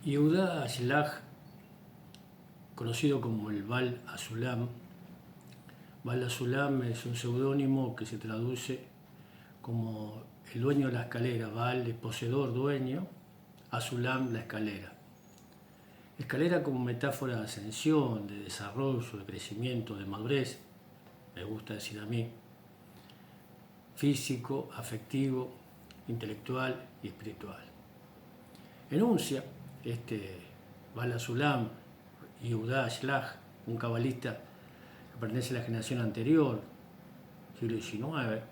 Yehuda Ashlach, conocido como el Baal HaSulam. Baal HaSulam es un seudónimo que se traduce como el dueño de la escalera. Baal es poseedor, dueño, HaSulam la escalera. Escalera como metáfora de ascensión, de desarrollo, de crecimiento, de madurez, me gusta decir a mí, físico, afectivo, intelectual y espiritual. Enuncia Baal HaSulam, Yehuda Ashlach, un cabalista que pertenece a la generación anterior, siglo XIX,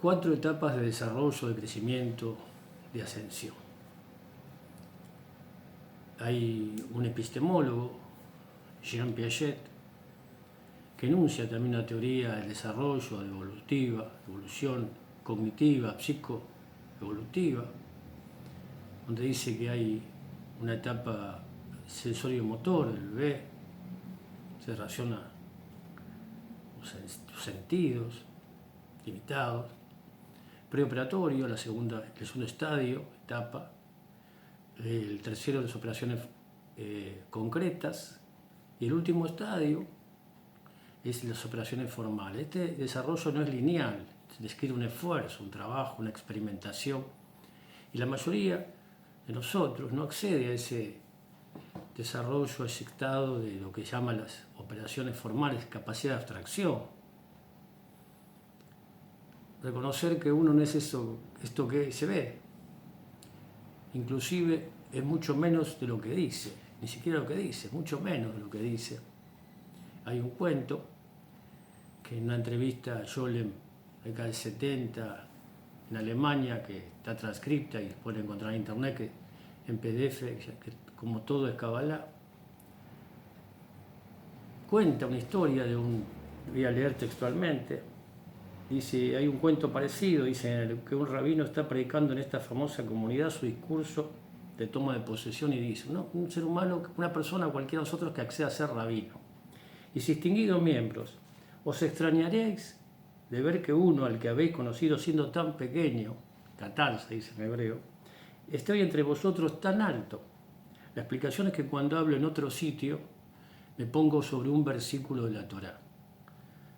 4 etapas de desarrollo, de crecimiento, de ascensión. Hay un epistemólogo, Jean Piaget, que enuncia también una teoría del desarrollo, de evolución cognitiva, psicoevolutiva, donde dice que hay una etapa sensorio-motor, el bebé se relaciona los sentidos limitados, preoperatorio, el segundo estadio, etapa, el tercero las operaciones concretas y el último estadio es las operaciones formales. Este desarrollo no es lineal, se describe un esfuerzo, un trabajo, una experimentación y la mayoría de nosotros no accede a ese desarrollo, a ese estado de lo que llaman las operaciones formales, capacidad de abstracción. Reconocer que uno no es esto que se ve, inclusive es mucho menos de lo que dice, ni siquiera lo que dice, mucho menos de lo que dice. Hay un cuento que en una entrevista a Scholem, década del 70, en Alemania, que está transcripta y puede encontrar en internet, que en PDF, que como todo es Kabbalah, cuenta una historia voy a leer textualmente, dice, hay un cuento parecido, dice, que un rabino está predicando en esta famosa comunidad su discurso de toma de posesión y dice, ¿no? Un ser humano, una persona, cualquiera de nosotros que acceda a ser rabino. Y distinguidos miembros, os extrañaréis de ver que uno al que habéis conocido siendo tan pequeño, Catán se dice en hebreo, esté hoy entre vosotros tan alto. La explicación es que cuando hablo en otro sitio me pongo sobre un versículo de la Torá.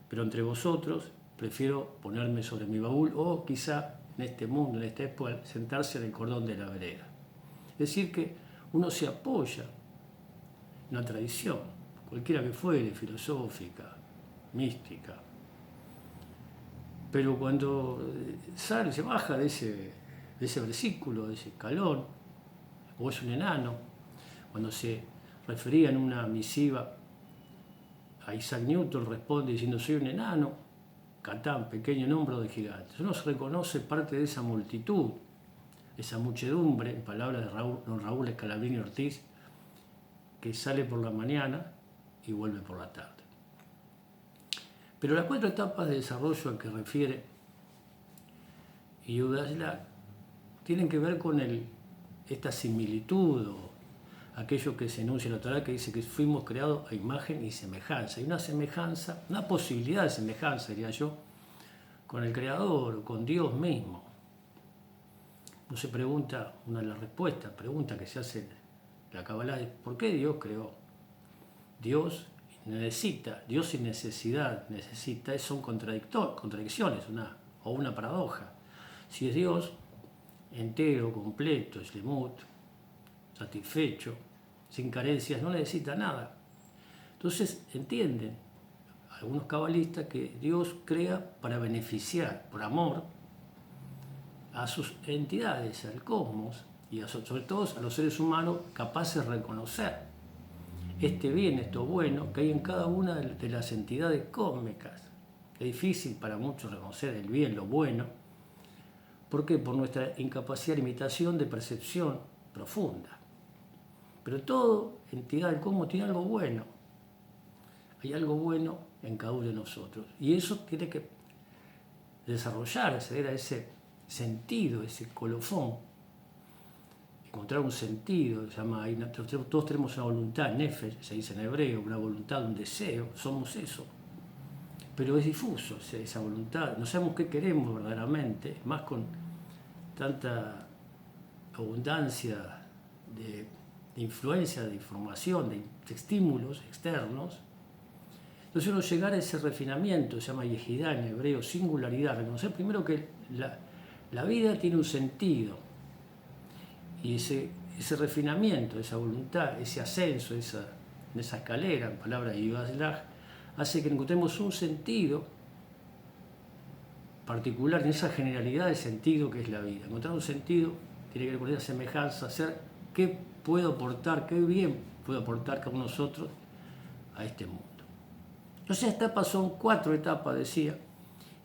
Pero entre vosotros prefiero ponerme sobre mi baúl o quizá en este mundo, en esta época, sentarse en el cordón de la vereda. Es decir, que uno se apoya en una tradición, cualquiera que fuere, filosófica, mística. Pero cuando se baja de ese versículo, de ese escalón, o es un enano, cuando se refería en una misiva a Isaac Newton, responde diciendo, soy un enano, Catán, pequeño en hombro de gigante. Uno se reconoce parte de esa multitud, esa muchedumbre, en palabras de don Raúl Scalabrini Ortiz, que sale por la mañana y vuelve por la tarde. Pero las 4 etapas de desarrollo a que refiere Yehuda Ashlach tienen que ver con esta similitud o aquello que se enuncia en la Torá, que dice que fuimos creados a imagen y semejanza. Hay una semejanza, una posibilidad de semejanza, diría yo, con el Creador, con Dios mismo. Uno se pregunta, una de las respuestas, pregunta que se hace la Kabbalah es, ¿por qué Dios creó? Dios necesita, Dios sin necesidad necesita, son contradicciones, una paradoja. Si es Dios entero, completo, shlemut, satisfecho, sin carencias, no necesita nada. Entonces entienden algunos cabalistas que Dios crea para beneficiar, por amor, a sus entidades, al cosmos y sobre todo a los seres humanos capaces de reconocer este bien, esto bueno que hay en cada una de las entidades cósmicas. Es difícil para muchos reconocer el bien, lo bueno. ¿Por qué? Por nuestra incapacidad, limitación de percepción profunda. Pero toda entidad del cosmos tiene algo bueno. Hay algo bueno en cada uno de nosotros. Y eso tiene que desarrollarse, era ese sentido, ese colofón. Encontrar un sentido, todos tenemos una voluntad, nefesh, se dice en hebreo, una voluntad, un deseo, somos eso. Pero es difuso esa voluntad, no sabemos qué queremos verdaderamente, más con tanta abundancia de influencia, de información, de estímulos externos. Entonces uno llegar a ese refinamiento, se llama yejidá en hebreo, singularidad, reconocer primero que la vida tiene un sentido, y ese refinamiento, esa voluntad, ese ascenso, en esa escalera, en palabras de Yivazlaj, hace que encontremos un sentido particular en esa generalidad de sentido que es la vida. Encontrar un sentido tiene que ver con esa semejanza, hacer qué puedo aportar, qué bien puedo aportar cada uno de nosotros a este mundo. Entonces, estas etapas son 4 etapas, decía,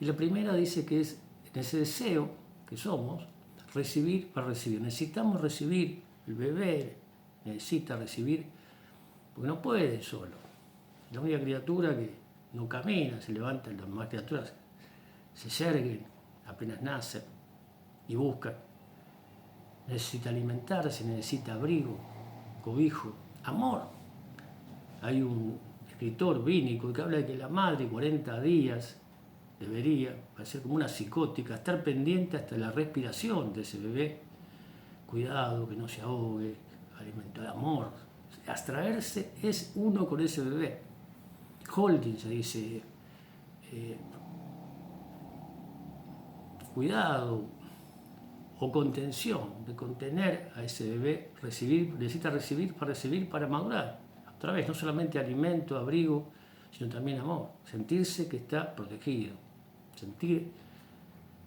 y la primera dice que es en ese deseo que somos, recibir para recibir. Necesitamos recibir, el bebé necesita recibir, porque no puede solo. La única criatura que no camina, se levanta, las demás criaturas se yerguen, apenas nacen y buscan. Necesita alimentarse, necesita abrigo, cobijo, amor. Hay un escritor vínico que habla de que la madre 40 días debería, parecer como una psicótica, estar pendiente hasta la respiración de ese bebé. Cuidado, que no se ahogue, alimentar amor. Abstraerse es uno con ese bebé. Holding se dice, cuidado o contención, de contener a ese bebé, necesita recibir para madurar. Otra vez, no solamente alimento, abrigo, sino también amor. Sentirse que está protegido.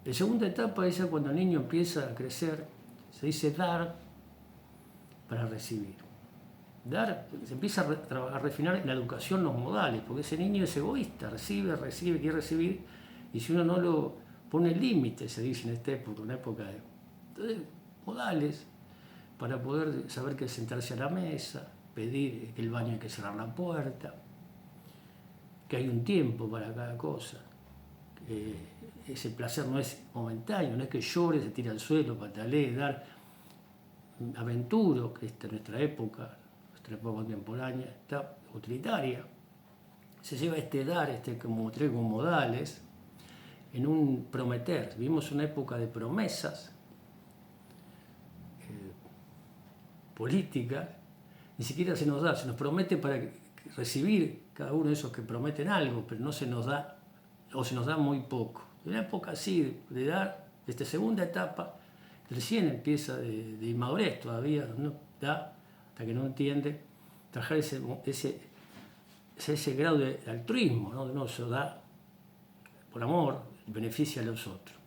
La segunda etapa es cuando el niño empieza a crecer, se dice dar para recibir. Dar, se empieza a refinar en la educación los modales, porque ese niño es egoísta, recibe, quiere recibir, y si uno no lo pone límites, se dice en esta época, una época de modales, para poder saber que sentarse a la mesa, pedir que el baño hay que cerrar la puerta, que hay un tiempo para cada cosa, que ese placer no es momentáneo, no es que llore, se tira al suelo, patalee, dar aventuro, que esta es nuestra época contemporánea, está utilitaria. Se lleva dar, como modales, en un prometer. Vivimos una época de promesas políticas, ni siquiera se nos da, se nos promete para recibir cada uno de esos que prometen algo, pero no se nos da, o se nos da muy poco. Una época así de dar, esta segunda etapa, recién empieza de inmadurez todavía, no da, hasta que no entiende, trabajar ese grado de altruismo, ¿no? De uno se da por amor, beneficia a los otros.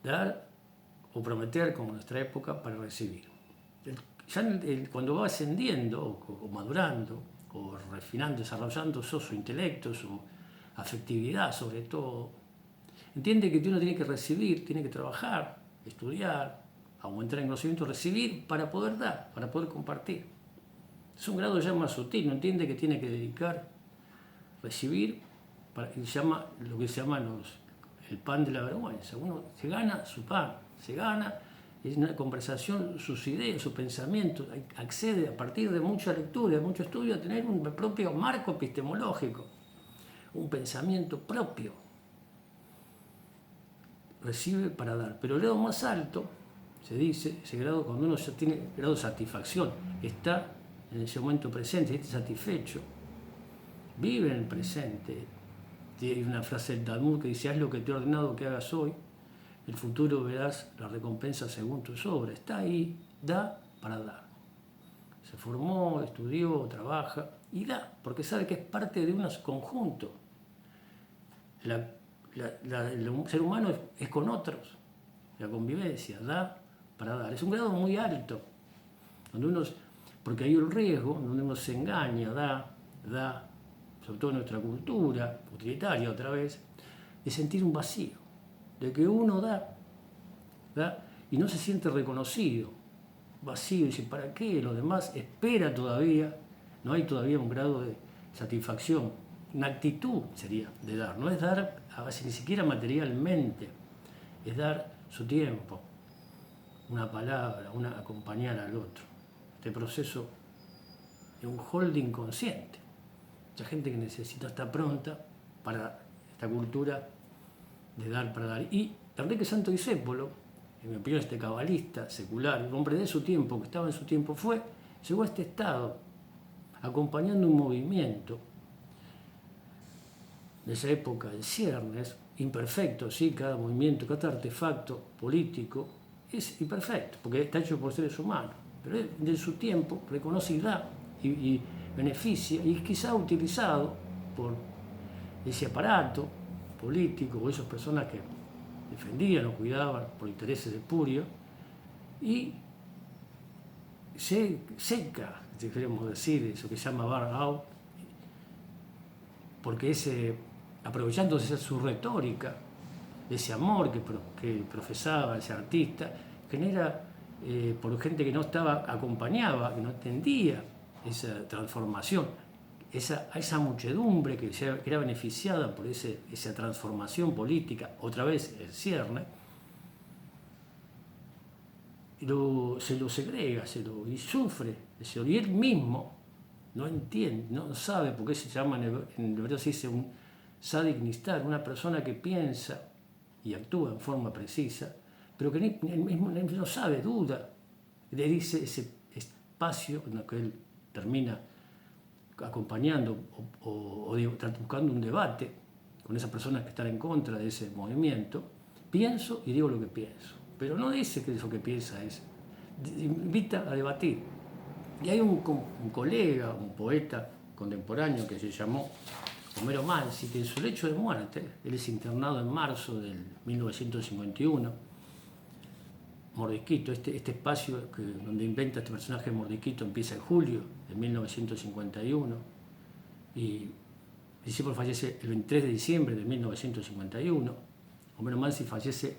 Dar o prometer, como en nuestra época, para recibir. Ya cuando va ascendiendo, o madurando, o refinando, desarrollando su intelecto, su afectividad sobre todo, entiende que uno tiene que recibir, tiene que trabajar, estudiar, aumentar en conocimiento, recibir para poder dar, para poder compartir. Es un grado ya más sutil, no entiende que tiene que dedicar, recibir, lo que se llama el pan de la vergüenza. Uno se gana su pan, es una conversación, sus ideas, sus pensamientos, accede a partir de mucha lectura, de mucho estudio, a tener un propio marco epistemológico, un pensamiento propio. Recibe para dar. Pero el grado más alto, se dice, ese grado cuando uno ya tiene grado de satisfacción, está en ese momento presente, está satisfecho, vive en el presente. Hay una frase del Talmud que dice: haz lo que te he ordenado que hagas hoy, el futuro verás la recompensa según tus obras. Está ahí, da para dar. Se formó, estudió, trabaja y da, porque sabe que es parte de un conjunto. El ser humano es con otros, la convivencia, da para dar. Es un grado muy alto, porque hay un riesgo, donde uno se engaña, da, sobre todo en nuestra cultura, utilitaria otra vez, de sentir un vacío, de que uno da y no se siente reconocido, vacío, y dice, ¿para qué? Los demás espera todavía, no hay todavía un grado de satisfacción, una actitud sería de dar, no es dar a veces ni siquiera materialmente, es dar su tiempo, una palabra, acompañar al otro. Este proceso de un holding consciente. Mucha gente que necesita estar pronta para esta cultura de dar para dar. Y Enrique Santo Discépolo, en mi opinión, este cabalista secular, un hombre de su tiempo, que estaba en su tiempo, llegó a este estado, acompañando un movimiento de esa época en ciernes, imperfecto, sí, cada movimiento, cada artefacto político es imperfecto, porque está hecho por seres humanos, pero él, de su tiempo reconoce y da y beneficia, y quizá utilizado por ese aparato político o esas personas que defendían o cuidaban por intereses espurios, y se seca, si queremos decir, eso que se llama burn out, porque aprovechándose de su retórica, de ese amor que profesaba ese artista, genera por gente que no acompañaba, que no entendía esa transformación, esa muchedumbre que era beneficiada por esa transformación política, otra vez el cierne, se lo segrega, y sufre, y él mismo no entiende, no sabe por qué se llama, en hebreo se dice un sadik nistar, una persona que piensa y actúa en forma precisa, pero que él mismo no sabe, duda. Le dice ese espacio en el que él termina acompañando o buscando un debate con esas personas que están en contra de ese movimiento, pienso y digo lo que pienso. Pero no dice que eso que piensa es, invita a debatir. Y hay un colega, un poeta contemporáneo que se llamó Homero Mansi, que en su lecho de muerte, él es internado en marzo del 1951, Mordisquito, este espacio donde inventa este personaje Mordisquito empieza en julio de 1951 y Discípulo fallece el 23 de diciembre de 1951, Homero Mansi fallece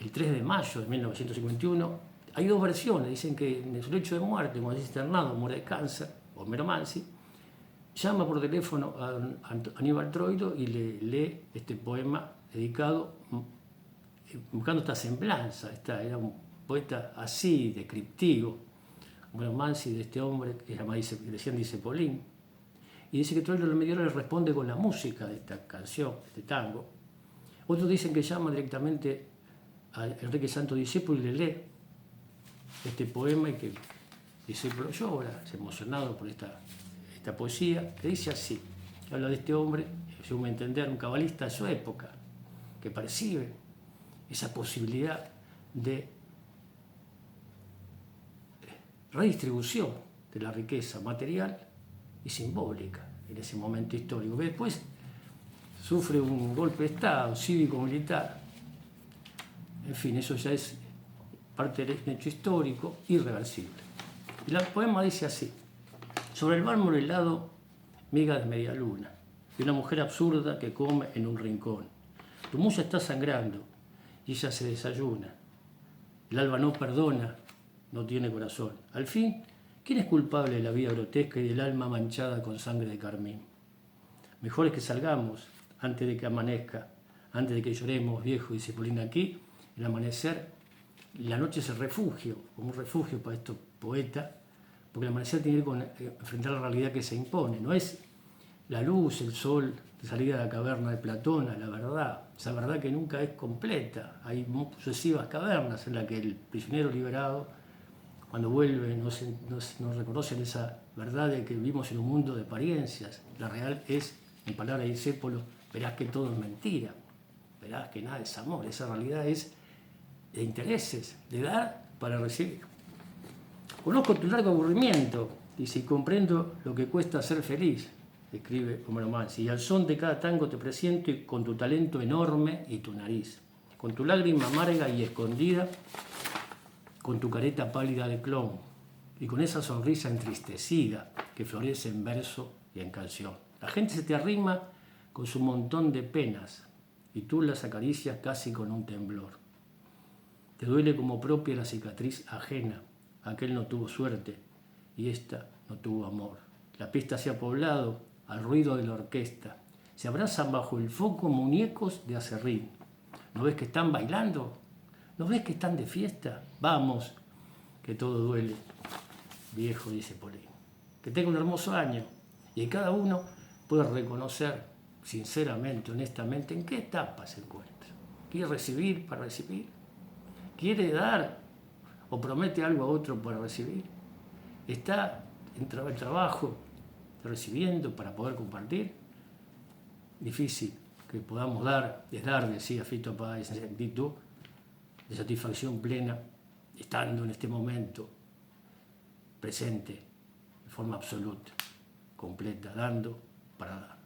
el 3 de mayo de 1951. Hay dos versiones, dicen que en su lecho de muerte, cuando es internado, muere de cáncer, Homero Mansi, llama por teléfono a Aníbal Troilo y le lee este poema dedicado, buscando esta semblanza. Era un poeta así, descriptivo, Homero Mansi, de este hombre que decían Dicepolín, y dice que Troilo le responde con la música de esta canción, de este tango. Otros dicen que llama directamente a Enrique Santo Discípulo y le lee este poema, y que Discípulo llora, es emocionado por esta poesía, que dice así, habla de este hombre, según mi entender, un cabalista de su época, que percibe esa posibilidad de redistribución de la riqueza material y simbólica en ese momento histórico, que después sufre un golpe de Estado cívico-militar. En fin, eso ya es parte del hecho histórico irreversible. Y el poema dice así: sobre el mármol helado, miga de media luna, y una mujer absurda que come en un rincón. Tu musa está sangrando y ella se desayuna. El alba no perdona, no tiene corazón. Al fin, ¿quién es culpable de la vida grotesca y del alma manchada con sangre de carmín? Mejor es que salgamos antes de que amanezca, antes de que lloremos, viejo Disciplina. Aquí, el amanecer, la noche es el refugio, como un refugio para estos poetas, porque el amanecer tiene que enfrentar la realidad que se impone. No es la luz, el sol, de salida de la caverna de Platón a la verdad, esa verdad que nunca es completa. Hay sucesivas cavernas en las que el prisionero liberado, cuando vuelve, no reconocen esa verdad de que vivimos en un mundo de apariencias. La real es, en palabras de Discípulo, verás que todo es mentira, verás que nada es amor. Esa realidad es de intereses, de dar para recibir. Conozco tu largo aburrimiento, dice, y comprendo lo que cuesta ser feliz, escribe Homero Mansi, y al son de cada tango te presiento y con tu talento enorme y tu nariz, con tu lágrima amarga y escondida, con tu careta pálida de clon, y con esa sonrisa entristecida que florece en verso y en canción. La gente se te arrima con su montón de penas, y tú las acaricias casi con un temblor. Te duele como propia la cicatriz ajena. Aquel no tuvo suerte y esta no tuvo amor. La pista se ha poblado al ruido de la orquesta. Se abrazan bajo el foco muñecos de acerrín. ¿No ves que están bailando? ¿No ves que están de fiesta? Vamos, que todo duele, viejo Discepolín. Que tenga un hermoso año y que cada uno pueda reconocer sinceramente, honestamente, en qué etapa se encuentra. ¿Quiere recibir para recibir? quiere dar o promete algo a otro para recibir. Está en el trabajo recibiendo para poder compartir. Difícil que podamos dar, decía Fito Páez, en actitud de satisfacción plena, estando en este momento presente de forma absoluta, completa, dando para dar.